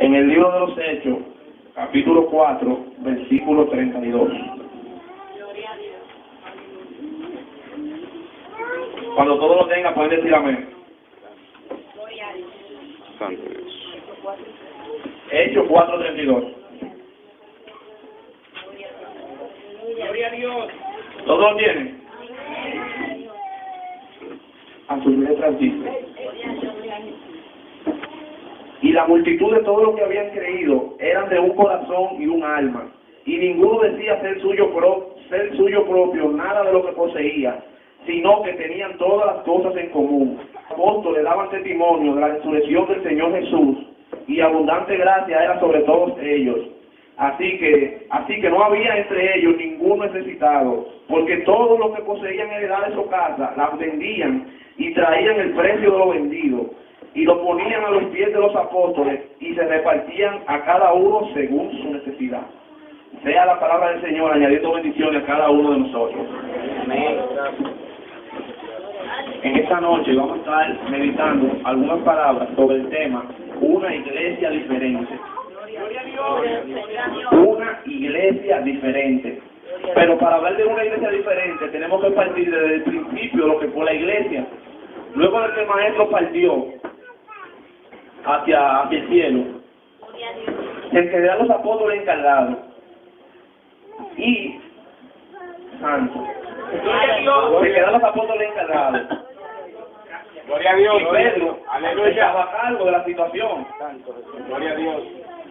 En el libro de los Hechos, capítulo 4, versículo 32. Cuando todos lo tengan, pueden decir amén. Santo Dios. Hechos 4, 32. Gloria a Dios. ¿Todos lo tienen? A sus letras dice: y la multitud de todos los que habían creído eran de un corazón y un alma, y ninguno decía ser suyo propio nada de lo que poseía, sino que tenían todas las cosas en común. Los apóstoles daban testimonio de la resurrección del Señor Jesús, y abundante gracia era sobre todos ellos. Así que no había entre ellos ningún necesitado, porque todos los que poseían heredades o casas las vendían y traían el precio de lo vendido, y lo ponían a los pies de los apóstoles, y se repartían a cada uno según su necesidad. Sea la palabra del Señor añadiendo bendiciones a cada uno de nosotros. Amén. En esta noche vamos a estar meditando algunas palabras sobre el tema una iglesia diferente. Una iglesia diferente. Pero para hablar de una iglesia diferente tenemos que partir desde el principio de lo que fue la iglesia. Luego de que el maestro partió hacia el cielo, se quedaron los apóstoles encargados. Y santo, se quedaron los apóstoles encargados. Gloria a Dios. Y Pedro Aleluya. estaba a cargo de la situación. Gloria a Dios.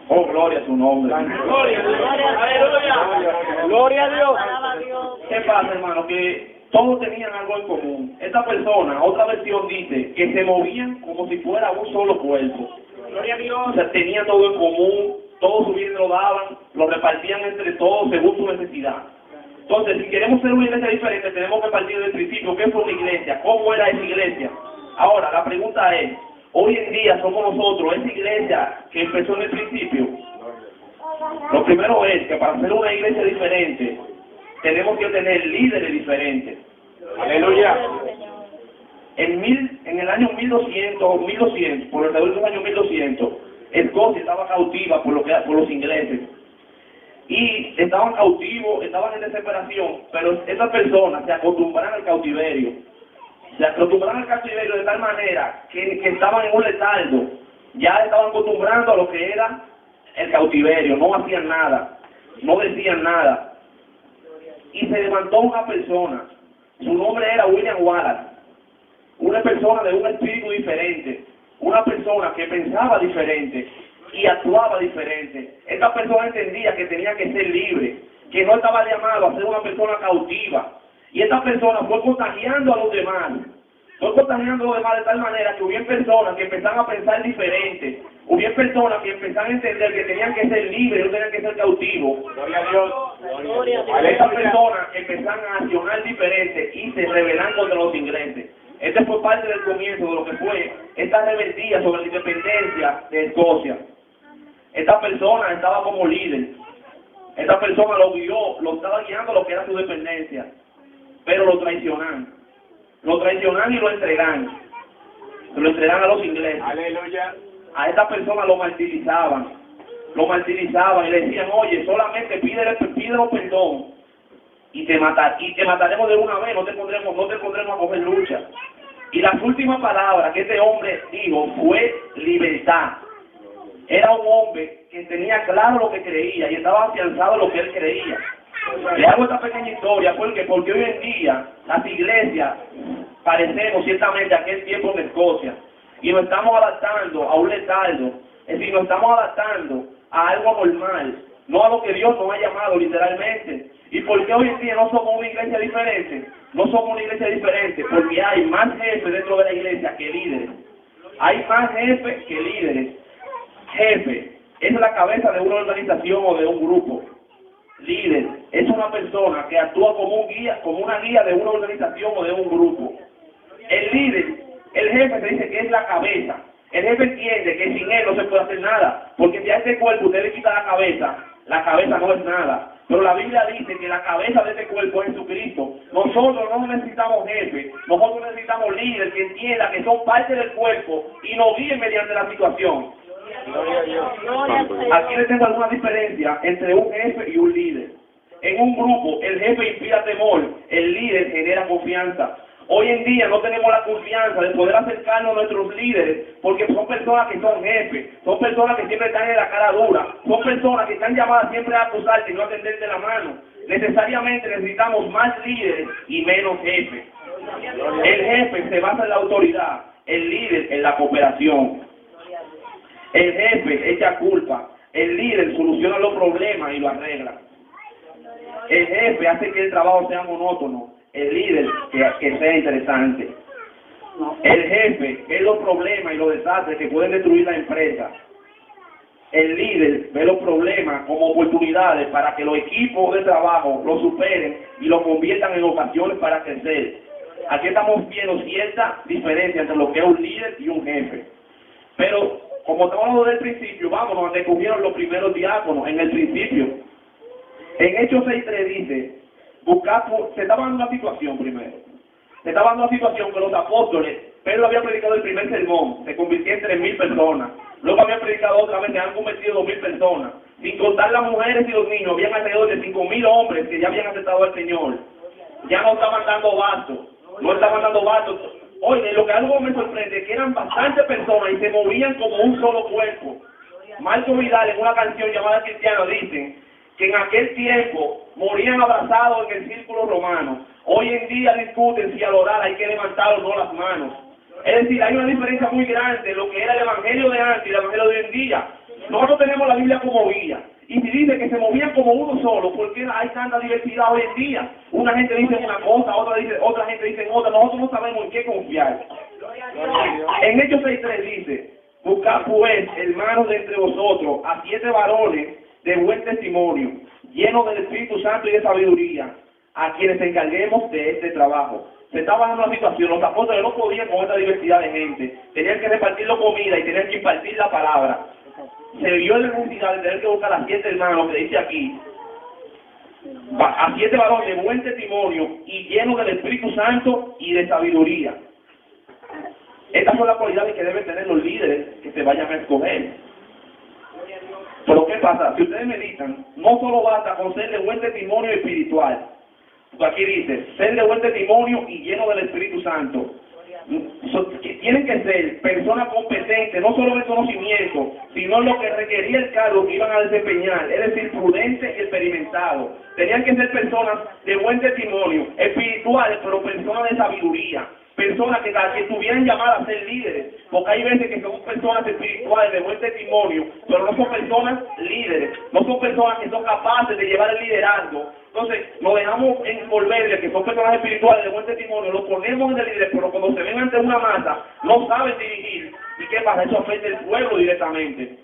Oh, gloria a su nombre. Gloria a Dios. Aleluya. Gloria a Dios. ¿Qué pasa, hermano? Que todos tenían algo en común. Esta persona, otra versión dice que se movían como si fuera un solo cuerpo. Gloria a Dios. O sea, tenían todo en común, todos su bien lo daban, lo repartían entre todos según su necesidad. Entonces, si queremos ser una iglesia diferente, tenemos que partir del principio. ¿Qué fue una iglesia? ¿Cómo era esa iglesia? Ahora, la pregunta es, hoy en día somos nosotros, esa iglesia que empezó en el principio. Lo primero es que para ser una iglesia diferente, tenemos que tener líderes diferentes. Aleluya. En el año 1200, por alrededor de los años 1200, Escocia estaba cautiva por los ingleses. Y estaban cautivos, estaban en desesperación, pero esas personas se acostumbraron al cautiverio. Se acostumbraron al cautiverio de tal manera que estaban en un letargo. Ya estaban acostumbrando a lo que era el cautiverio, no hacían nada, no decían nada. Y se levantó una persona, su nombre era William Wallace, una persona de un espíritu diferente, una persona que pensaba diferente y actuaba diferente. Esta persona entendía que tenía que ser libre, que no estaba llamado a ser una persona cautiva. Y esta persona fue contagiando a los demás. Fue contagiando a los demás de tal manera que hubo personas que empezaron a pensar diferente. Hubo personas que empezaron a entender que tenían que ser libres, no tenían que ser cautivos. Gloria a Dios. Estas personas empezaron a accionar diferente y se rebelan contra los ingleses. Este fue parte del comienzo de lo que fue esta rebeldía sobre la independencia de Escocia. Esta persona estaba como líder. Esta persona lo guió, lo estaba guiando a lo que era su dependencia. Pero lo traicionan. Lo traicionan y lo entregan. Se lo entregan a los ingleses. Aleluya. A esta persona lo martirizaban. Lo martirizaban y le decían, oye, solamente pídelo perdón. Y te mataremos de una vez, no te pondremos a coger lucha. Y las últimas palabras que este hombre dijo fue libertad. Era un hombre que tenía claro lo que creía y estaba afianzado en lo que él creía. Le hago esta pequeña historia porque hoy en día las iglesias parecemos ciertamente a aquel tiempo de Escocia y nos estamos adaptando a un letargo, es decir, nos estamos adaptando a algo normal, no a lo que Dios nos ha llamado literalmente. ¿Y por qué hoy en día no somos una iglesia diferente? No somos una iglesia diferente porque hay más jefes dentro de la iglesia que líderes. Hay más jefes que líderes. Jefe es la cabeza de una organización o de un grupo. Líder es una persona que actúa como una guía de una organización o de un grupo. El líder, el jefe se dice que es la cabeza. El jefe entiende que sin él no se puede hacer nada, porque si a este cuerpo usted le quita la cabeza no es nada. Pero la Biblia dice que la cabeza de este cuerpo es Jesucristo. Nosotros no necesitamos jefe, nosotros necesitamos líderes que entiendan que son parte del cuerpo y nos guíen mediante la situación. Gloria al Señor. Aquí les tengo alguna diferencia entre un jefe y un líder. En un grupo, el jefe inspira temor, el líder genera confianza. Hoy en día no tenemos la confianza de poder acercarnos a nuestros líderes porque son personas que son jefes, son personas que siempre están en la cara dura, son personas que están llamadas siempre a acusarte y no a tenderte la mano. Necesariamente necesitamos más líderes y menos jefes. El jefe se basa en la autoridad, el líder en la cooperación. El jefe echa culpa, el líder soluciona los problemas y lo arregla. El jefe hace que el trabajo sea monótono, el líder que sea interesante. El jefe ve los problemas y los desastres que pueden destruir la empresa. El líder ve los problemas como oportunidades para que los equipos de trabajo los superen y los conviertan en ocasiones para crecer. Aquí estamos viendo cierta diferencia entre lo que es un líder y un jefe. Pero, como estamos hablando del principio, vámonos a donde cogieron los primeros diáconos en el principio. En Hechos 6:3 dice, se estaba dando una situación primero. Se estaba dando una situación que los apóstoles, Pedro había predicado el primer sermón, se convirtió en 3,000 personas. Luego había predicado otra vez, se han convertido 2,000 personas. Sin contar las mujeres y los niños, habían alrededor de 5,000 hombres que ya habían aceptado al Señor. Ya no estaban dando bastos, no estaban dando bastos. Oye, lo que algo me sorprende es que eran bastantes personas y se movían como un solo cuerpo. Marco Vidal en una canción llamada Cristiano dice que en aquel tiempo morían abrazados en el círculo romano. Hoy en día discuten si al orar hay que levantar o no las manos. Es decir, hay una diferencia muy grande en lo que era el evangelio de antes y el evangelio de hoy en día. Nosotros tenemos la Biblia como guía. Y si dice que se movían como uno solo, ¿por qué hay tanta diversidad hoy en día? Una gente dice una cosa, otra gente dice otra. Nosotros no sabemos en qué confiar. En Hechos 6:3 dice, buscad pues, hermanos de entre vosotros, a 7 varones de buen testimonio, llenos del Espíritu Santo y de sabiduría, a quienes encarguemos de este trabajo. Se estaba dando una situación, los apóstoles no podían con esta diversidad de gente, tenían que repartir la comida y tenían que impartir la palabra. Se vio la necesidad de tener que buscar a 7 hermanos, que dice aquí, a 7 varones de buen testimonio y llenos del Espíritu Santo y de sabiduría. Estas son las cualidades que deben tener los líderes que se vayan a escoger. Pero ¿qué pasa? Si ustedes meditan, no solo basta con ser de buen testimonio espiritual. Aquí dice, ser de buen testimonio y lleno del Espíritu Santo. Tienen que ser personas competentes, no solo en el conocimiento, sino en lo que requería el cargo que iban a desempeñar, es decir, prudente y experimentado. Tenían que ser personas de buen testimonio, espirituales, pero personas de sabiduría. Personas que estuvieran llamadas a ser líderes, porque hay veces que son personas espirituales de buen testimonio, pero no son personas líderes, no son personas que son capaces de llevar el liderazgo. Entonces, nos dejamos envolver de que son personas espirituales de buen testimonio, los ponemos en el líder, pero cuando se ven ante una masa, no saben dirigir. ¿Y qué pasa? Eso afecta al pueblo directamente.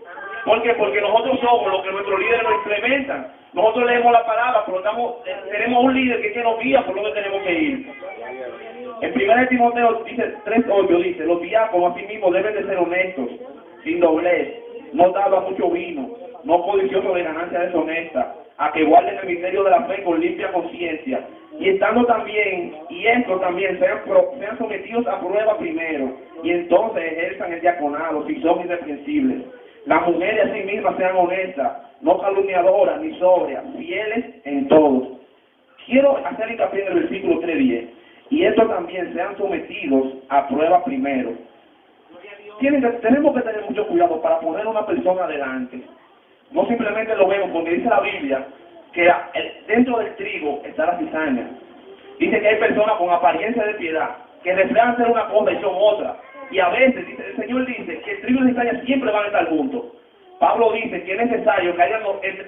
¿Por qué? Porque nosotros somos los que nuestros líderes nos implementan. Nosotros leemos la palabra, pero tenemos un líder que nos guía por donde tenemos que ir. En 1 Timoteo dice 3:8 dice, los diáconos así mismos deben de ser honestos, sin doblez, no dados a mucho vino, no codiciosos de ganancia deshonesta, a que guarden el misterio de la fe con limpia conciencia, y estando también, y estos también sean sometidos a prueba primero, y entonces ejerzan el diaconado si son irreprensibles. Las mujeres así mismas sean honestas, no calumniadoras ni sobrias, fieles en todo. Quiero hacer hincapié en el versículo 3:10. Y estos también sean sometidos a prueba primero. Tenemos que tener mucho cuidado para poner a una persona adelante. No simplemente lo vemos, porque dice la Biblia que dentro del trigo está la cizaña. Dice que hay personas con apariencia de piedad, que reflejan ser una cosa y son otra. Y a veces, el Señor dice que el trigo y la cizaña siempre van a estar juntos. Pablo dice que es necesario que haya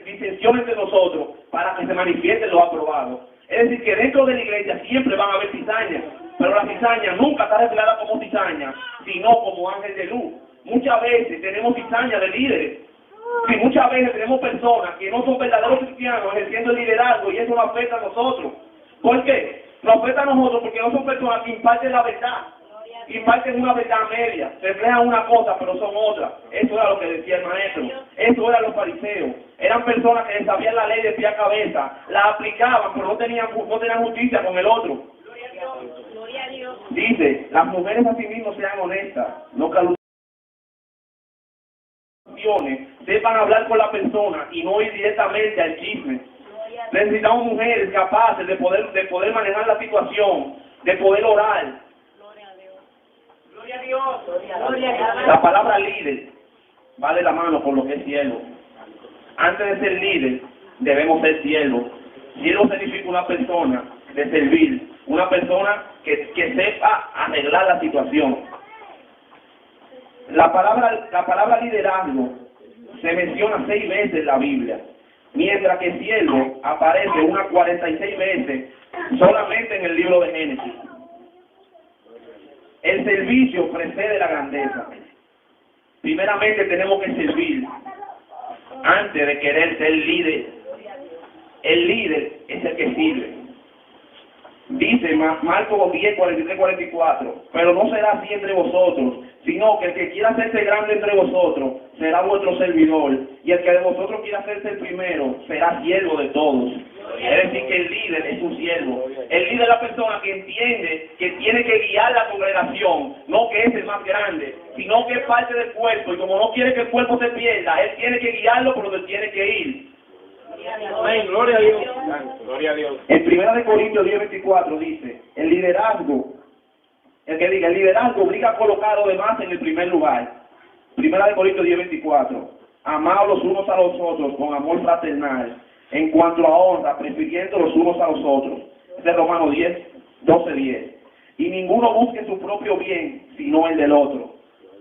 disensión entre nosotros para que se manifiesten los aprobados. Es decir, que dentro de la iglesia siempre van a haber cizañas, pero la cizaña nunca está reflejada como cizaña, sino como ángel de luz. Muchas veces tenemos cizaña de líderes, y muchas veces tenemos personas que no son verdaderos cristianos ejerciendo el liderazgo, y eso nos afecta a nosotros. ¿Por qué? Nos afecta a nosotros porque no son personas que imparten la verdad, imparten una verdad media, reflejan una cosa pero son otra. Eso era lo que decía el maestro, eso eran los fariseos. Eran personas que sabían la ley de pie a cabeza, la aplicaban, pero no tenían justicia con el otro. Gloria a Dios. Dice, las mujeres a sí mismas sean honestas, no calumniadoras, sepan hablar con la persona y no ir directamente al chisme. Necesitamos mujeres capaces de poder manejar la situación, de poder orar. Gloria a Dios. Gloria a Dios. Gloria a Dios. La palabra líder va de la mano con lo que es siervo. Antes de ser líder, debemos ser siervos. Siervo significa una persona de servir, una persona que sepa arreglar la situación. La palabra liderazgo se menciona 6 veces en la Biblia, mientras que siervo aparece unas 46 veces solamente en el libro de Génesis. El servicio precede la grandeza. Primeramente tenemos que servir antes de querer ser líder. El líder es el que sirve. Dice Marcos 10, 43, 44, pero no será así entre vosotros, sino que el que quiera hacerse grande entre vosotros será vuestro servidor, y el que de vosotros quiera hacerse el primero será siervo de todos. Es decir, que el líder es un siervo. El líder es la persona que entiende que tiene que guiar la congregación, no que es el más grande, sino que es parte del cuerpo, y como no quiere que el cuerpo se pierda, él tiene que guiarlo por donde tiene que ir. Amén, gloria a Dios. Gloria a Dios. En 1 Corintios 10:24 dice, el liderazgo obliga a colocar a los demás en el primer lugar. 1 Corintios 10:24, amaos los unos a los otros con amor fraternal, en cuanto a honra, prefiriendo los unos a los otros. Este es Romanos 12:10. Y ninguno busque su propio bien, sino el del otro.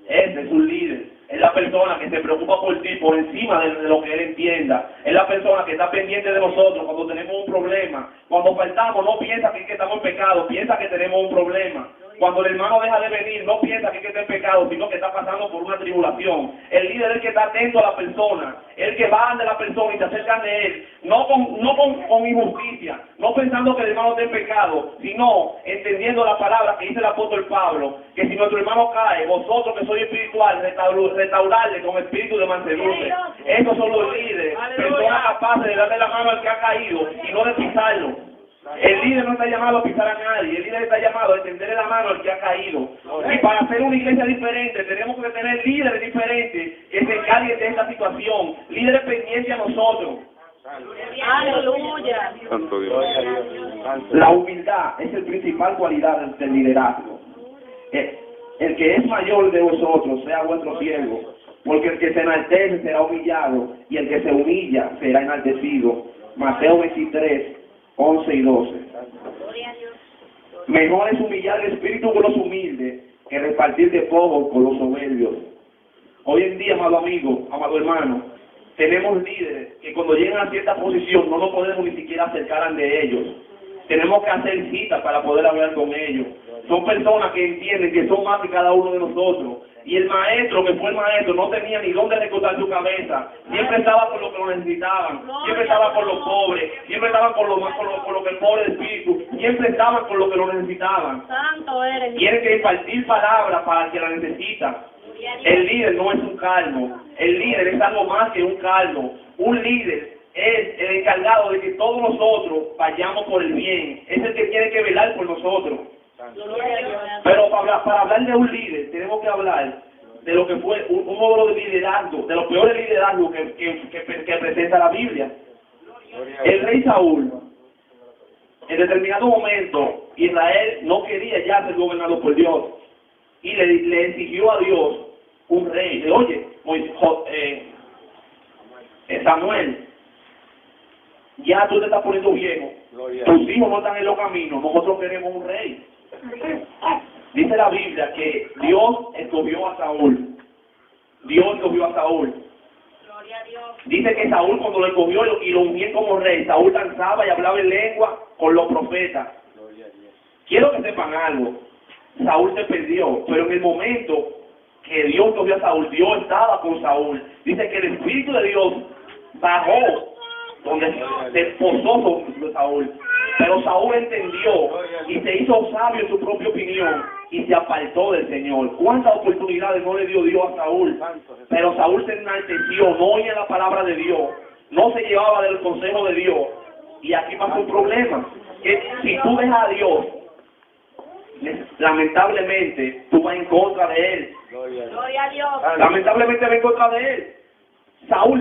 Ese es un líder. Es la persona que se preocupa por ti, por encima de lo que él entienda. Es la persona que está pendiente de nosotros cuando tenemos un problema. Cuando faltamos, no piensa que estamos en pecado, piensa que tenemos un problema. Cuando el hermano deja de venir, no piensa que está en pecado, sino que está pasando por una tribulación. El líder es el que está atento a la persona, el que va ante la persona y se acerca de él, no con injusticia, no pensando que el hermano está en pecado, sino entendiendo la palabra que dice el apóstol Pablo, que si nuestro hermano cae, vosotros que sois espirituales, restaurarle con espíritu de mansedumbre. Esos son los líderes, personas capaces de darle la mano al que ha caído y no de pisarlo. El líder no está llamado a pisar a nadie, el líder está llamado a extenderle la mano al que ha caído. Y para hacer una iglesia diferente, tenemos que tener líderes diferentes que se encarguen de esta situación, líderes pendientes a nosotros. Aleluya. Santo Dios. La humildad es el principal cualidad del liderazgo. El que es mayor de vosotros sea vuestro siervo, porque el que se enaltece será humillado, y el que se humilla será enaltecido. Mateo 23, 11 y 12. Mejor es humillar el espíritu con los humildes que repartir despojos con los soberbios. Hoy en día, amado amigo, amado hermano, tenemos líderes que cuando llegan a cierta posición no nos podemos ni siquiera acercar ante ellos. Tenemos que hacer citas para poder hablar con ellos. Son personas que entienden que son más que cada uno de nosotros. Y el maestro, que fue el maestro, no tenía ni dónde recostar su cabeza. Siempre estaba con lo que lo necesitaban. Siempre estaba con los pobres. Siempre estaba con lo que el pobre de espíritu. Siempre estaba con lo que lo necesitaban. Santo eres. Tiene que impartir palabras para el que la necesita. El líder no es un calmo. El líder es algo más que un calmo. Un líder es el encargado de que todos nosotros vayamos por el bien. Es el que tiene que velar por nosotros. Pero para hablar de un líder, tenemos que hablar de lo que fue un modelo de liderazgo, de los peores liderazgos que presenta la Biblia. El rey Saúl, en determinado momento, Israel no quería ya ser gobernado por Dios, y le exigió a Dios un rey. Oye, Samuel, ya tú te estás poniendo viejo, tus hijos no están en los caminos, nosotros queremos un rey. Dice la Biblia que Dios escogió a Saúl. Dios escogió a Saúl. Dice que Saúl, cuando lo escogió y lo ungió como rey, Saúl danzaba y hablaba en lengua con los profetas. Quiero que sepan algo. Saúl se perdió, pero en el momento que Dios escogió a Saúl, Dios estaba con Saúl. Dice que el Espíritu de Dios bajó donde se posó sobre Saúl. Pero Saúl entendió y se hizo sabio en su propia opinión y se apartó del Señor. ¿Cuántas oportunidades no le dio Dios a Saúl? Pero Saúl se enalteció, no oía la palabra de Dios, no se llevaba del consejo de Dios. Y aquí pasa un problema, que si tú dejas a Dios, lamentablemente tú vas en contra de Él. Gloria a Dios. Lamentablemente va en contra de Él.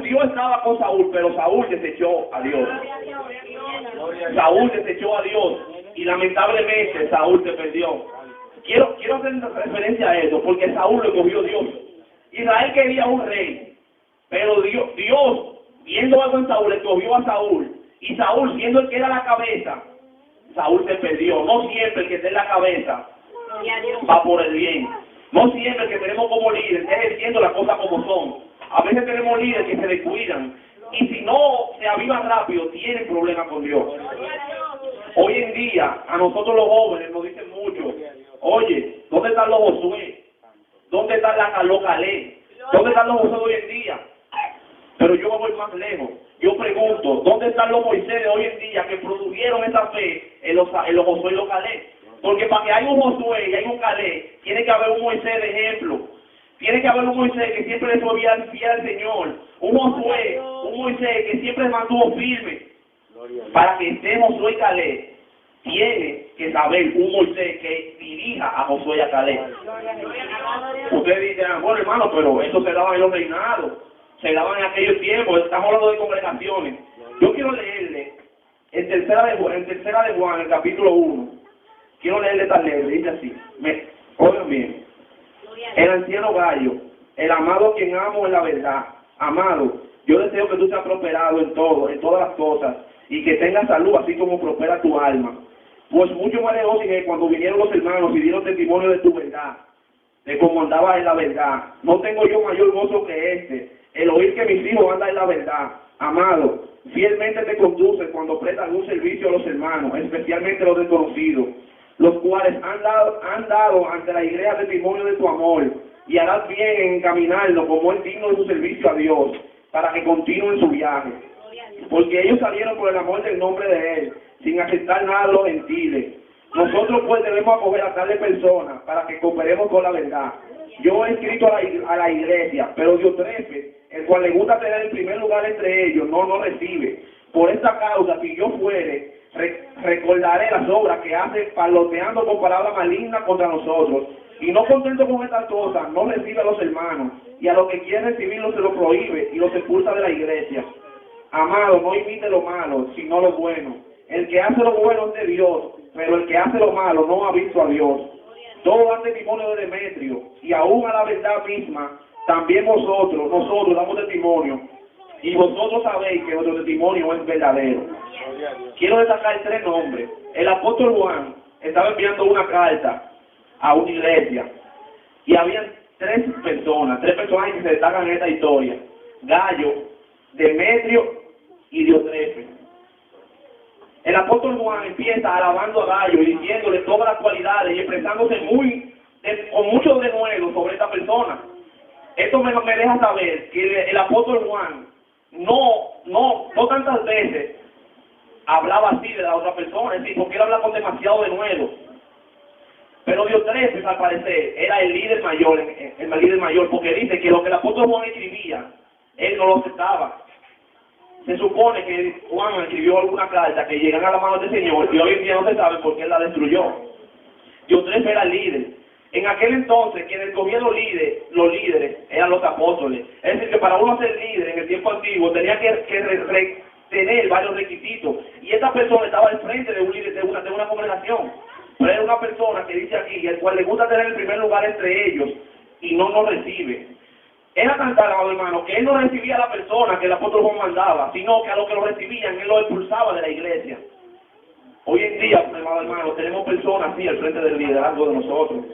Dios estaba con Saúl, pero Saúl desechó a Dios. Saúl desechó a Dios y lamentablemente Saúl se perdió. Quiero hacer referencia a eso, porque Saúl lo cogió Dios. Israel quería un rey, pero Dios viendo algo en Saúl, escogió a Saúl, y Saúl, siendo el que era la cabeza, Saúl se perdió. No siempre el que esté en la cabeza va por el bien. No siempre el que tenemos como líder está ejerciendo las cosas como son. A veces tenemos líderes que se descuidan, y si no se avivan rápido, tienen problemas con Dios. Hoy en día, a nosotros los jóvenes nos dicen mucho, oye, ¿dónde están los Josué? ¿Dónde están los Caleb? ¿Dónde están los Josué de hoy en día? Pero yo voy más lejos. Yo pregunto, ¿dónde están los Moisés de hoy en día que produjeron esa fe en los Josué y los Caleb? Porque para que haya un Josué y haya un Caleb, tiene que haber un Moisés de ejemplo. Tiene que haber un Moisés que siempre le fue fiel al Señor. Un Josué, un Moisés que siempre se mantuvo firme. Para que esté Josué y Caleb, tiene que saber un Moisés que dirija a Josué y a Caleb. Ustedes dirán, bueno hermano, pero eso se daba en los reinados, se daban en aquellos tiempos, estamos hablando de congregaciones. Yo quiero leerle en tercera de Juan, el capítulo 1, quiero leerle esta letra, dice así, oigan bien, el anciano Gallo, el amado quien amo en la verdad, amado, yo deseo que tú seas prosperado en todo, en todas las cosas, y que tengas salud así como prospera tu alma. Pues mucho me regocijé cuando vinieron los hermanos y dieron testimonio de tu verdad, de cómo andabas en la verdad. No tengo yo mayor gozo que este, el oír que mis hijos andan en la verdad. Amado, fielmente te conduces cuando prestas un servicio a los hermanos, especialmente los desconocidos, los cuales han dado ante la iglesia testimonio de tu amor, y harás bien en encaminarlo como es digno de su servicio a Dios, para que continúen su viaje. Porque ellos salieron por el amor del nombre de Él, sin aceptar nada de los gentiles. Nosotros pues debemos acoger a tales personas para que cooperemos con la verdad. Yo he escrito a la iglesia, pero Diótrefes, el cual le gusta tener el primer lugar entre ellos, no recibe. Por esta causa, si yo fuere, recordaré las obras que hace parloteando con palabras malignas contra nosotros. Y no contento con estas cosas, no recibe a los hermanos, y a los que quieren recibirlos se los prohíbe y los expulsa de la iglesia. Amado, no imite lo malo, sino lo bueno. El que hace lo bueno es de Dios, pero el que hace lo malo no ha visto a Dios. Todos dan testimonio de Demetrio, y aún a la verdad misma, también nosotros damos testimonio, y vosotros sabéis que nuestro testimonio es verdadero. Quiero destacar 3 nombres. El apóstol Juan estaba enviando una carta a una iglesia, y habían 3 personas que se destacan en esta historia: Gallo, Demetrio y Diótrefes. El apóstol Juan empieza alabando a Gallo y diciéndole todas las cualidades y expresándose con mucho denuedo sobre esta persona. Esto me deja saber que el apóstol Juan no tantas veces hablaba así de la otra persona, es decir, porque él habla con demasiado denuedo. Pero Diótrefes, al parecer, era el líder mayor, porque dice que lo que el apóstol Juan escribía, él no lo aceptaba. Se supone que Juan escribió alguna carta que llegan a la mano del Señor, y hoy en día no se sabe por qué él la destruyó. Diótrefes era el líder. En aquel entonces, quienes escogían los líderes eran los apóstoles. Es decir, que para uno ser líder en el tiempo antiguo tenía que tener varios requisitos. Y esta persona estaba al frente de un líder de una congregación. Pero era una persona que dice aquí, al cual le gusta tener el primer lugar entre ellos, y no nos recibe. Era tan talado, hermano, que él no recibía a la persona que el apóstol Juan mandaba, sino que a los que lo recibían, él lo expulsaba de la iglesia. Hoy en día, hermano, tenemos personas así al frente del liderazgo de nosotros.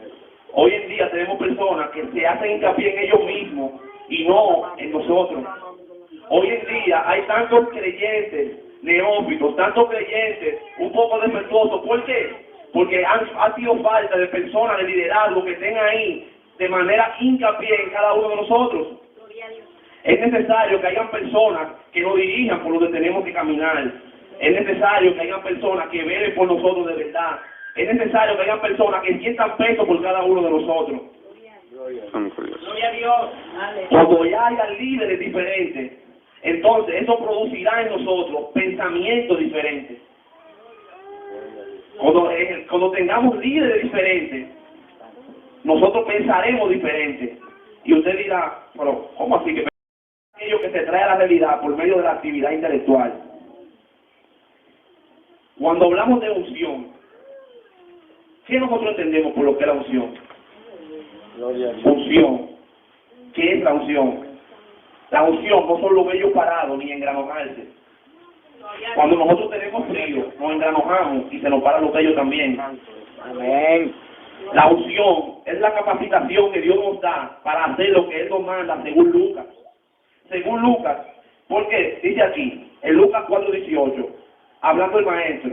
Hoy en día tenemos personas que se hacen hincapié en ellos mismos y no en nosotros. Hoy en día hay tantos creyentes neófitos, tantos creyentes un poco defectuosos. ¿Por qué? Porque ha sido falta de personas de liderazgo que estén ahí de manera hincapié en cada uno de nosotros. Es necesario que hayan personas que nos dirijan por donde tenemos que caminar. Es necesario que hayan personas que velen por nosotros de verdad. Es necesario que hayan personas que sientan peso por cada uno de nosotros. Gloria a Dios. Cuando ya haya líderes diferentes, entonces eso producirá en nosotros pensamientos diferentes. Cuando tengamos líderes diferentes, nosotros pensaremos diferente. Y usted dirá, pero ¿cómo así que aquellos que se trae a la realidad por medio de la actividad intelectual. Cuando hablamos de unción, ¿qué nosotros entendemos por lo que es la unción? Unción. ¿Qué es la unción? La unción no son los vellos parados ni engranojarse. Cuando nosotros tenemos frío, nos engranojamos y se nos paran los vellos también. Amén. La unción es la capacitación que Dios nos da para hacer lo que Él nos manda según Lucas. Según Lucas, porque dice aquí, en Lucas 4:18, hablando el maestro,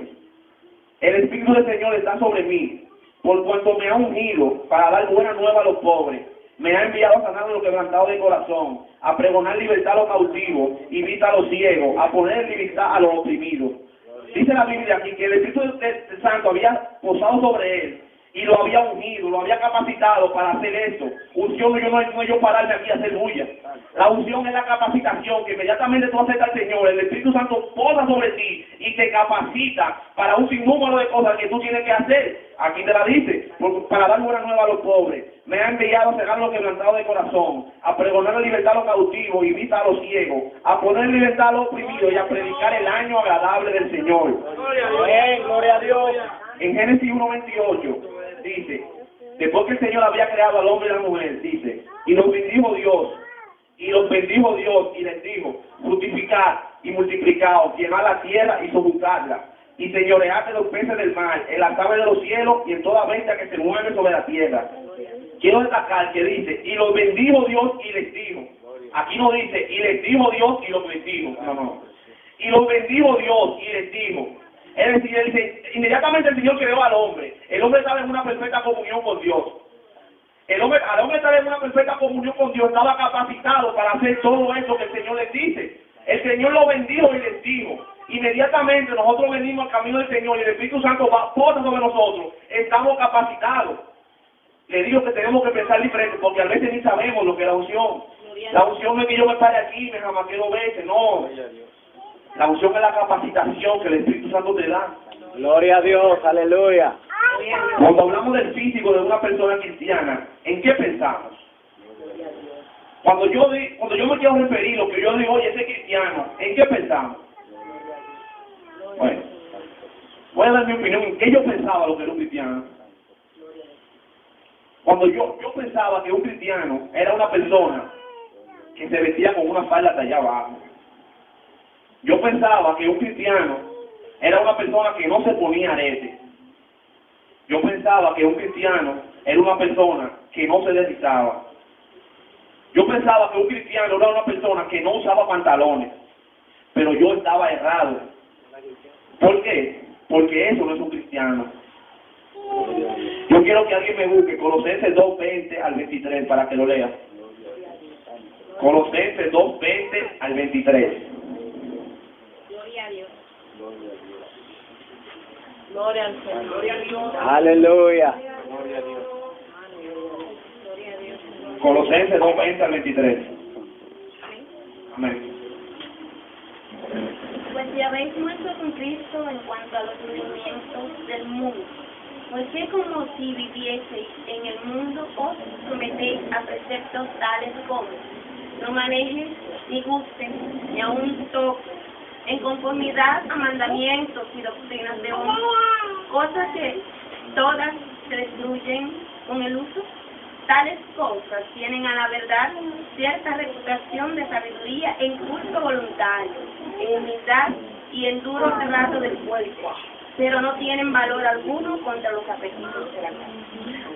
el Espíritu del Señor está sobre mí, por cuanto me ha ungido para dar buena nueva a los pobres. Me ha enviado a sanar a los quebrantados de corazón, a pregonar libertad a los cautivos y vista a los ciegos, a poner en libertad a los oprimidos. Dice la Biblia aquí que el Espíritu del Santo había posado sobre él y lo había unido, lo había capacitado para hacer esto. Unción no es yo pararme aquí a hacer bulla. La unción es la capacitación que inmediatamente tú aceptas al Señor, el Espíritu Santo posa sobre ti y te capacita para un sinnúmero de cosas que tú tienes que hacer. Aquí te la dice, para dar buena nueva a los pobres. Me ha enviado a cegar a los quebrantados de corazón, a pregonar la libertad a los cautivos y vista a los ciegos, a poner libertad a los oprimidos y a predicar el año agradable del Señor. Amén, gloria a Dios. En Génesis 1:28 dice, después que el Señor había creado al hombre y a la mujer, dice, y los bendijo Dios y les dijo, fructificad y multiplicaos, llenad la tierra y sojuzgadla, y señoread de los peces del mar, en las aves de los cielos y en toda bestia que se mueve sobre la tierra. Quiero destacar que dice, y los bendijo Dios y les dijo. Aquí no dice, y les dijo Dios y los bendijo. No. Y los bendijo Dios y les dijo. Es decir, él dice, inmediatamente el Señor creó al hombre. El hombre estaba en una perfecta comunión con Dios. Al hombre estaba en una perfecta comunión con Dios, estaba capacitado para hacer todo eso que el Señor les dice. El Señor lo bendijo y les dijo. Inmediatamente nosotros venimos al camino del Señor y el Espíritu Santo posa sobre nosotros. Estamos capacitados. Le digo que tenemos que pensar diferente, porque a veces ni sabemos lo que es la unción. La unción no es que yo me pare aquí y me jamaquee 2 veces, no. La unción es la capacitación que el Espíritu Santo te da. Gloria a Dios, aleluya. Cuando hablamos del físico de una persona cristiana, ¿en qué pensamos? Cuando yo me quiero referir, lo que yo digo, oye, ese cristiano, ¿en qué pensamos? Bueno, voy a dar mi opinión en qué yo pensaba lo que era un cristiano. Cuando yo pensaba que un cristiano era una persona que se vestía con una falda hasta allá abajo. Yo pensaba que un cristiano era una persona que no se ponía arete. Yo pensaba que un cristiano era una persona que no se deslizaba. Yo pensaba que un cristiano era una persona que no usaba pantalones. Pero yo estaba errado. ¿Por qué? Porque eso no es un cristiano. Yo quiero que alguien me busque Colosenses 2:20 al 23 para que lo lea. Colosenses 2:20 al 23. Gloria a Dios. Gloria al Señor. Gloria a Dios. Aleluya. Gloria a Dios. Colosenses 2:20 al 23. Amén. Pues si habéis muerto con Cristo en cuanto a los sufrimientos del mundo, pues que como si vivieseis en el mundo, os sometéis a preceptos tales como no manejes, ni gusten, ni aun toques, en conformidad a mandamientos y doctrinas de hombres, cosas que todas se destruyen con el uso. Tales cosas tienen a la verdad cierta reputación de sabiduría en culto voluntario, en humildad y en duro trato del cuerpo, pero no tienen valor alguno contra los apetitos de la carne.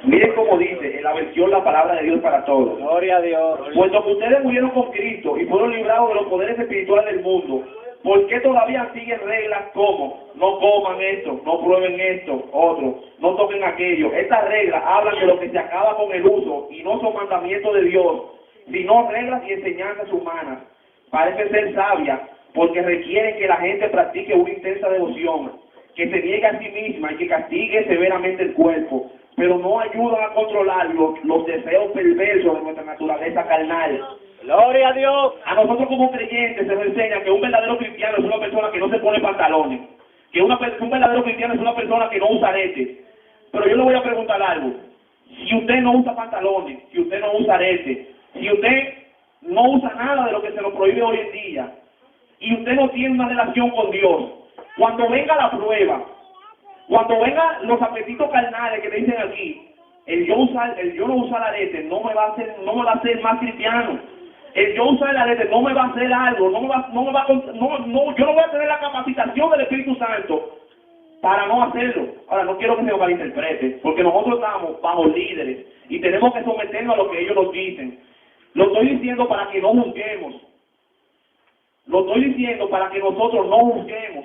Miren cómo dice en la versión La Palabra de Dios para Todos. Gloria a Dios. Puesto que ustedes murieron con Cristo y fueron librados de los poderes espirituales del mundo, ¿por qué todavía siguen reglas como no coman esto, no prueben esto, otro, no toquen aquello? Estas reglas hablan de lo que se acaba con el uso y no son mandamientos de Dios, sino reglas y enseñanzas humanas. Parece ser sabias porque requieren que la gente practique una intensa devoción, que se niegue a sí misma y que castigue severamente el cuerpo, pero no ayudan a controlar los deseos perversos de nuestra naturaleza carnal. Gloria a Dios. A nosotros como creyentes se nos enseña que un verdadero cristiano es una persona que no se pone pantalones, que un verdadero cristiano es una persona que no usa aretes. Pero yo le voy a preguntar algo. Si usted no usa pantalones, si usted no usa aretes, si usted no usa nada de lo que se nos prohíbe hoy en día, y usted no tiene una relación con Dios, cuando venga la prueba, cuando vengan los apetitos carnales que te dicen aquí, el yo no usar arete no me va a hacer más cristiano. El yo usar el arete no me va a hacer algo, yo no voy a tener la capacitación del Espíritu Santo para no hacerlo. Ahora, no quiero que se me malinterprete, porque nosotros estamos bajo líderes y tenemos que someternos a lo que ellos nos dicen. Lo estoy diciendo para que no juzguemos. Lo estoy diciendo para que nosotros no juzguemos.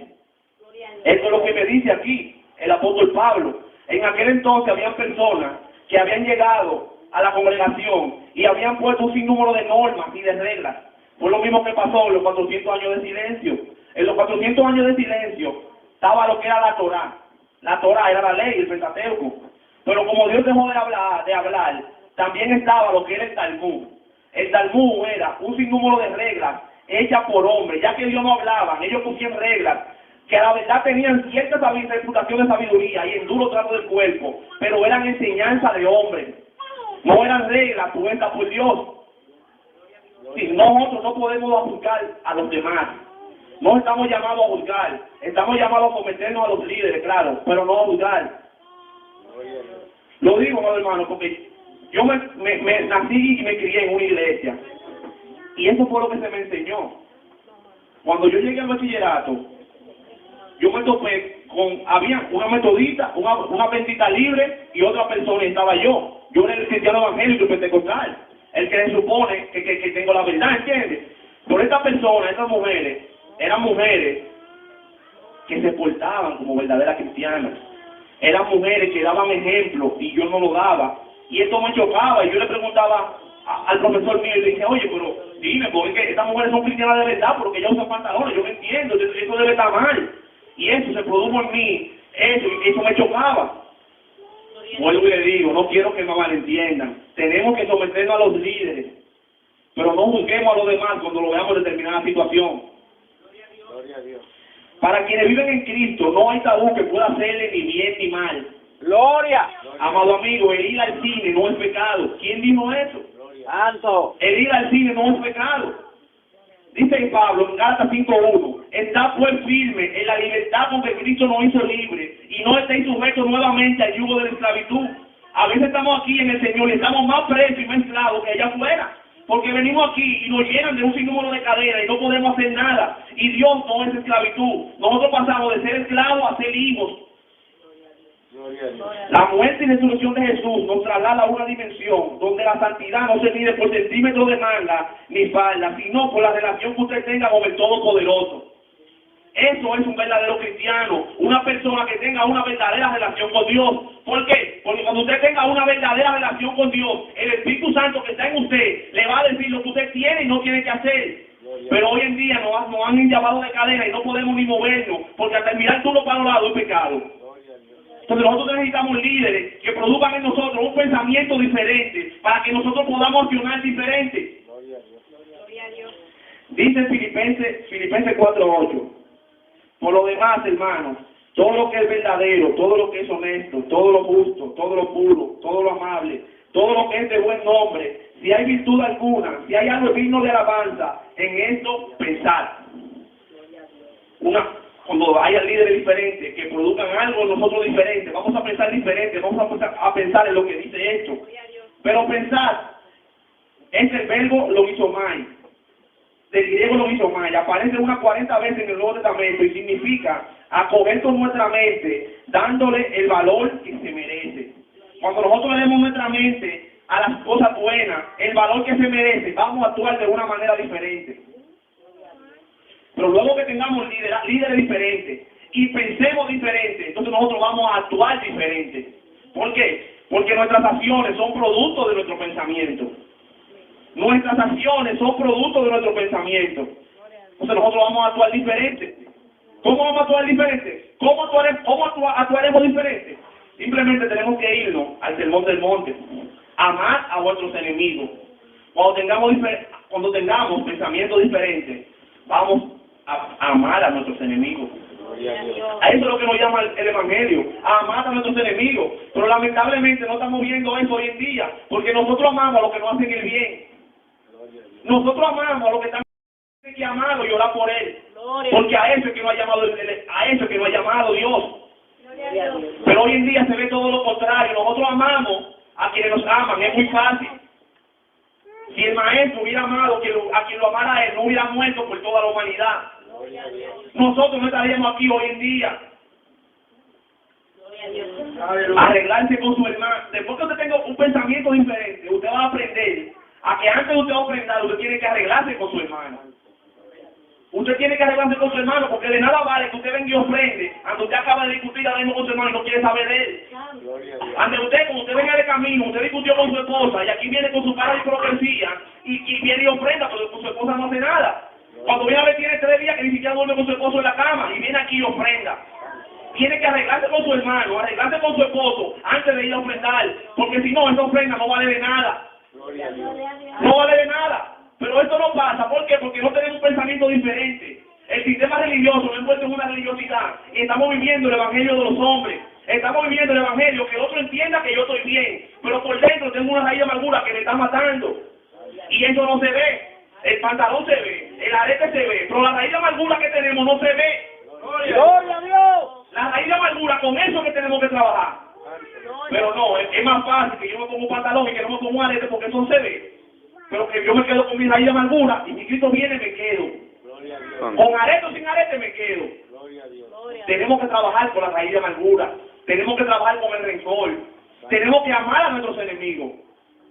Esto es lo que me dice aquí el apóstol Pablo. En aquel entonces habían personas que habían llegado a la congregación y habían puesto un sinnúmero de normas y de reglas. Fue lo mismo que pasó en los 400 años de silencio. En los 400 años de silencio estaba lo que era la Torá. La Torá era la ley, el Pentateuco. Pero como Dios dejó de hablar, también estaba lo que era el Talmud. El Talmud era un sinnúmero de reglas hechas por hombres. Ya que Dios no hablaba, ellos pusieron reglas que a la verdad tenían cierta reputación de sabiduría y en duro trato del cuerpo, pero eran enseñanza de hombres, no eran reglas puestas por Dios. Sí, nosotros no podemos juzgar a los demás, no estamos llamados a juzgar, estamos llamados a someternos a los líderes, claro, pero no a juzgar. Lo digo, hermano, porque yo me nací y me crié en una iglesia, y eso fue lo que se me enseñó. Cuando yo llegué al bachillerato, yo me topé había una metodista, una bendita libre y otra persona, y estaba yo. Yo era el cristiano evangélico y pentecostal, el que se supone que tengo la verdad, ¿entiendes? Por estas personas, estas mujeres, eran mujeres que se portaban como verdaderas cristianas. Eran mujeres que daban ejemplo y yo no lo daba. Y esto me chocaba y yo le preguntaba al profesor mío y le dije, oye, pero dime, porque estas mujeres son cristianas de verdad, porque ellas usan pantalones, yo no entiendo, eso debe estar mal. Y eso se produjo en mí, eso me chocaba. Vuelvo y le digo, no quiero que me malentiendan. Tenemos que someternos a los líderes, pero no juzguemos a los demás cuando lo veamos en determinada situación. Gloria a Dios. Para quienes viven en Cristo, no hay tabú que pueda hacerle ni bien ni mal. Gloria. Amado amigo, el ir al cine no es pecado. ¿Quién dijo eso? Santo. El ir al cine no es pecado. Dice Pablo en Gálatas 5:1, está pues firme en la libertad con que Cristo nos hizo libres y no estéis sujetos nuevamente al yugo de la esclavitud. A veces estamos aquí en el Señor y estamos más presos y más esclavos que allá afuera, porque venimos aquí y nos llenan de un sinnúmero de cadenas y no podemos hacer nada. Y Dios no es esclavitud. Nosotros pasamos de ser esclavos a ser hijos. La muerte y resurrección de Jesús nos traslada a una dimensión donde la santidad no se mide por centímetros de manga ni falda, sino por la relación que usted tenga con el Todopoderoso. Eso es un verdadero cristiano, una persona que tenga una verdadera relación con Dios. ¿Por qué? Porque cuando usted tenga una verdadera relación con Dios, el Espíritu Santo que está en usted le va a decir lo que usted tiene y no tiene que hacer. Pero hoy en día nos han llamado de cadena y no podemos ni movernos, porque hasta mirar tú lo para los lados es pecado. Entonces nosotros necesitamos líderes que produzcan en nosotros un pensamiento diferente para que nosotros podamos accionar diferente. Gloria a Dios. Dice Filipenses 4:8. Por lo demás, hermanos, todo lo que es verdadero, todo lo que es honesto, todo lo justo, todo lo puro, todo lo amable, todo lo que es de buen nombre, si hay virtud alguna, si hay algo digno de alabanza, en esto pensad. Cuando haya líderes diferentes que produzcan algo en nosotros diferente, vamos a pensar diferente, vamos a pensar en lo que dice esto. Pero pensar es el verbo logizomai, del griego logizomai, aparece unas 40 veces en el Nuevo Testamento y significa acoger con nuestra mente, dándole el valor que se merece. Cuando nosotros le demos nuestra mente a las cosas buenas, el valor que se merece, vamos a actuar de una manera diferente. Pero luego que tengamos líderes diferentes y pensemos diferente, entonces nosotros vamos a actuar diferente. ¿Por qué? Porque nuestras acciones son producto de nuestro pensamiento. Nuestras acciones son producto de nuestro pensamiento. Entonces nosotros vamos a actuar diferente. ¿Cómo vamos a actuar diferente? ¿Cómo actuaremos diferente? Simplemente tenemos que irnos al sermón del monte. Amar a vuestros enemigos. Cuando tengamos pensamientos diferentes, vamos a amar a nuestros enemigos. A eso es lo que nos llama el Evangelio, a amar a nuestros enemigos. Pero lamentablemente no estamos viendo eso hoy en día, porque nosotros amamos a los que nos hacen el bien. Nosotros amamos a los que están que amarlo y orar por él. Porque a eso es que nos ha llamado, a eso es que nos ha llamado Dios. Pero hoy en día se ve todo lo contrario. Nosotros amamos a quienes nos aman, es muy fácil. Si el maestro hubiera amado a quien lo amara a él, no hubiera muerto por toda la humanidad. Nosotros no estaríamos aquí hoy en día. Arreglarse con su hermano. Después que usted tenga un pensamiento diferente, usted va a aprender a que antes de usted ofrendar, usted tiene que arreglarse con su hermano. Usted tiene que arreglarse con su hermano, porque de nada vale que usted venga y ofrende, cuando usted acaba de discutir ahora mismo con su hermano y no quiere saber de él. Ante usted, cuando usted venga de camino, usted discutió con su esposa y aquí viene con su cara de hipocresía y viene y ofrenda, pero con su esposa no hace nada. Cuando viene a ver, tiene 3 días que ni siquiera duerme con su esposo en la cama y viene aquí y ofrenda. Tiene que arreglarse con su hermano, arreglarse con su esposo antes de ir a ofrendar, porque si no, esa ofrenda no vale de nada. No vale de nada. Pero esto no pasa, ¿por qué? Porque no tenemos un pensamiento diferente. El sistema religioso no envuelto en una religiosidad y estamos viviendo el evangelio de los hombres. Estamos viviendo el evangelio, que el otro entienda que yo estoy bien, pero por dentro tengo una raíz de amargura que me está matando. Y eso no se ve. El pantalón se ve, el arete se ve, pero la raíz de amargura que tenemos no se ve. ¡Gloria a Dios! La raíz de amargura, con eso que tenemos que trabajar. Pero no, es más fácil que yo me ponga un pantalón y que no me ponga un arete porque eso se ve. Pero que yo me quedo con mi raíz de amargura y si Cristo viene me quedo. Con arete o sin arete me quedo. Tenemos que trabajar con la raíz de amargura. Tenemos que trabajar con el rencor. Tenemos que amar a nuestros enemigos.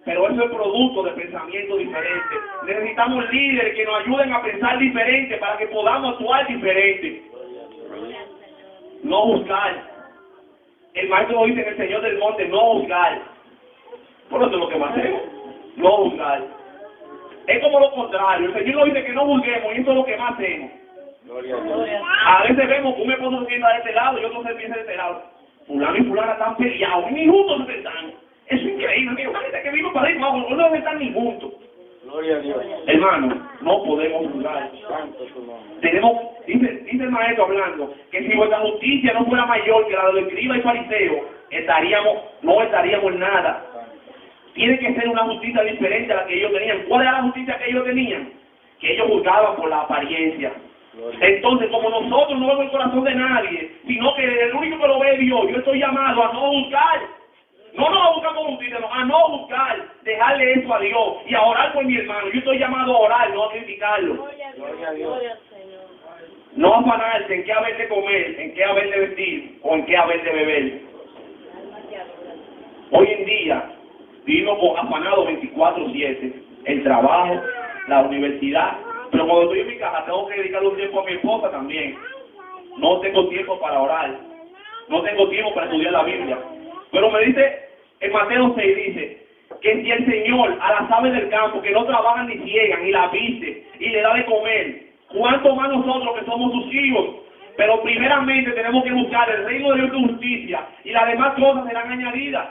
Pero eso es producto de pensamiento diferente. Necesitamos líderes que nos ayuden a pensar diferente para que podamos actuar diferente. No juzgar. El maestro lo dice en el Señor del Monte, no juzgar. Por eso es lo que más hacemos. No juzgar. Es como lo contrario. El Señor nos dice que no juzguemos y eso es lo que más hacemos. A veces vemos que un esposo se sienta de este lado y otro se piensa de este lado. Fulano y fulana están peleados y ni juntos se están. Eso es increíble. Una gente que vino para ahí, no se están ni juntos. Hermano, no podemos juzgar. Tenemos, dice el maestro hablando, que si vuestra justicia no fuera mayor que la de los escribas y fariseos, no estaríamos en nada. Tiene que ser una justicia diferente a la que ellos tenían. ¿Cuál era la justicia que ellos tenían? Que ellos juzgaban por la apariencia. Entonces, como nosotros no vemos el corazón de nadie, sino que el único que lo ve es Dios, yo estoy llamado a no juzgar. No a buscar con justicia, no, a no juzgar, dejarle eso a Dios y a orar por mi hermano. Yo estoy llamado a orar, no a criticarlo. No afanarse en qué haber de comer, en qué haber de vestir o en qué haber de beber. Hoy en día vivimos afanados 24/7, el trabajo, la universidad, pero cuando estoy en mi casa tengo que dedicarle un tiempo a mi esposa también. No tengo tiempo para orar, no tengo tiempo para estudiar la Biblia. Pero me dice, en Mateo 6 dice, que si el Señor a las aves del campo, que no trabajan ni ciegan, y las viste, y le da de comer, ¿cuánto más nosotros que somos sus hijos? Pero primeramente tenemos que buscar el reino de Dios y su justicia, y las demás cosas serán añadidas.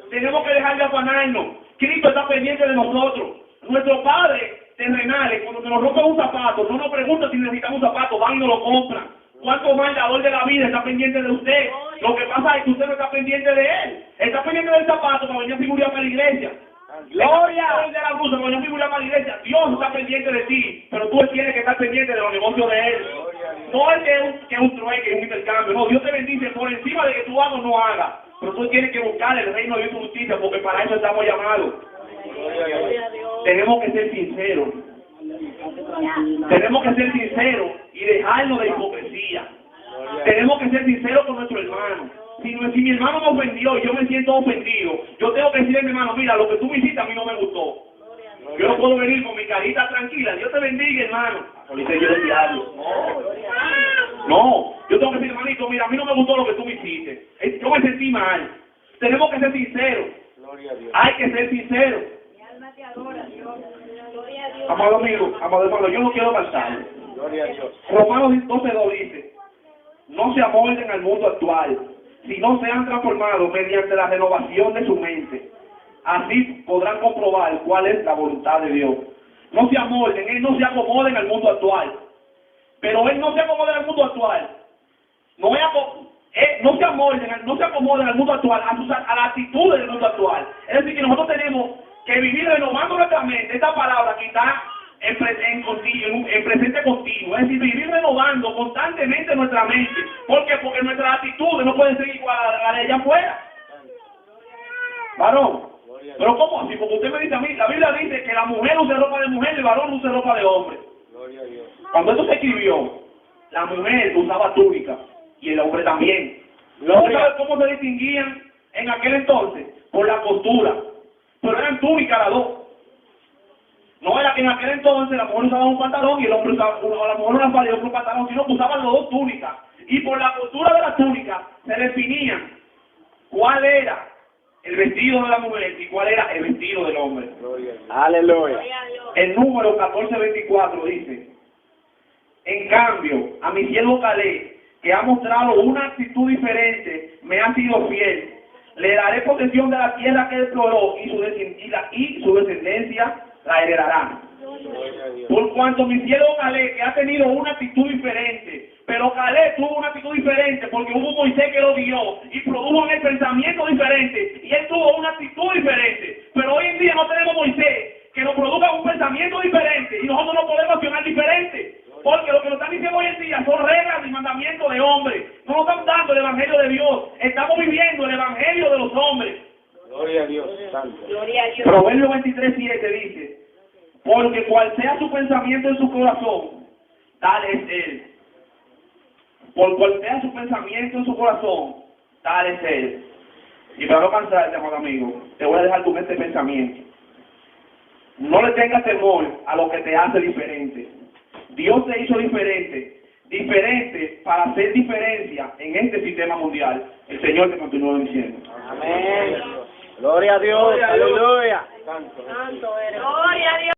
Tenemos que dejar de afanarnos. Cristo está pendiente de nosotros. Nuestros padres terrenales, cuando se nos rompe un zapato, no nos preguntan si necesitamos un zapato, van y nos lo compran. ¿Cuánto más el dador de la vida está pendiente de usted? Lo que pasa es que usted no está pendiente de él. Está pendiente del zapato para venir a figurar para la iglesia. Gloria de la blusa para venir a figurar para la iglesia. Dios está pendiente de ti, pero tú tienes que estar pendiente de los negocios de él. No es que es un trueque, es un intercambio. No, Dios te bendice por encima de que tú hagas o no hagas. Pero tú tienes que buscar el reino de Dios y su justicia, porque para eso estamos llamados. Tenemos que ser sinceros. Tenemos que ser sinceros y dejarnos de hipocresía. Tenemos que ser sinceros con nuestro hermano. Si mi hermano me ofendió y yo me siento ofendido, yo tengo que decirle a mi hermano, mira, lo que tú me hiciste a mí no me gustó. Yo no puedo venir con mi carita tranquila. Dios te bendiga, hermano. Dice yo el diablo. No, yo tengo que decir, hermanito, mira, a mí no me gustó lo que tú me hiciste. Yo me sentí mal. Tenemos que ser sinceros. Hay que ser sinceros. Amado amigo, amado hermano, yo no quiero cansar. Romanos 12:2 dice, no se amolden al mundo actual, sino sean transformados mediante la renovación de su mente. Así podrán comprobar cuál es la voluntad de Dios. No se amolden, Él no se acomoden al mundo actual. Pero Él no se acomoda al mundo actual. No se acomoden al mundo actual, a la actitud del mundo actual. Es decir, que nosotros tenemos que vivir renovando nuestra mente. Esta palabra que está en presente continuo, es decir, vivir renovando constantemente nuestra mente. ¿Por qué? Porque nuestras actitudes no pueden ser igual a la de allá afuera. Varón, pero ¿cómo así? Porque usted me dice a mí, la Biblia dice que la mujer usa ropa de mujer y el varón usa ropa de hombre. Cuando esto se escribió, la mujer usaba túnica y el hombre también. ¿Sabes cómo se distinguían en aquel entonces? Por la costura. Pero eran túnicas las dos. No era que en aquel entonces la mujer usaba un pantalón y el hombre usaba, la mujer una falda y otro pantalón, sino que usaban los dos túnicas. Y por la costura de la túnica se definían cuál era el vestido de la mujer y cuál era el vestido del hombre. Aleluya. El número 1424 dice: en cambio, a mi siervo Caleb, que ha mostrado una actitud diferente, me ha sido fiel. Le daré posesión de la tierra que exploró y su descendencia la heredará. Por cuanto mi siervo Caleb, que ha tenido una actitud diferente, pero Caleb tuvo una actitud diferente porque hubo Moisés que lo guió y produjo en el pensamiento diferente, y él tuvo una actitud diferente. Pero hoy en día no tenemos Moisés que nos produzca un pensamiento diferente y nosotros no podemos accionar diferente. Porque lo que nos están diciendo hoy en día son reglas y mandamientos de hombres. No nos están dando el evangelio de Dios. Estamos viviendo el evangelio de los hombres. Gloria a Dios. Santo. Gloria a Dios. Proverbios 23:7 dice: porque cual sea su pensamiento en su corazón, tal es él. Por cual sea su pensamiento en su corazón, tal es él. Y para no cansarte, amado amigo, te voy a dejar con este pensamiento. No le tengas temor a lo que te hace diferente. Dios te hizo diferente para hacer diferencia en este sistema mundial. El Señor te continúa diciendo. Amén. Gloria a Dios. Aleluya. Santo eres. Gloria a Dios.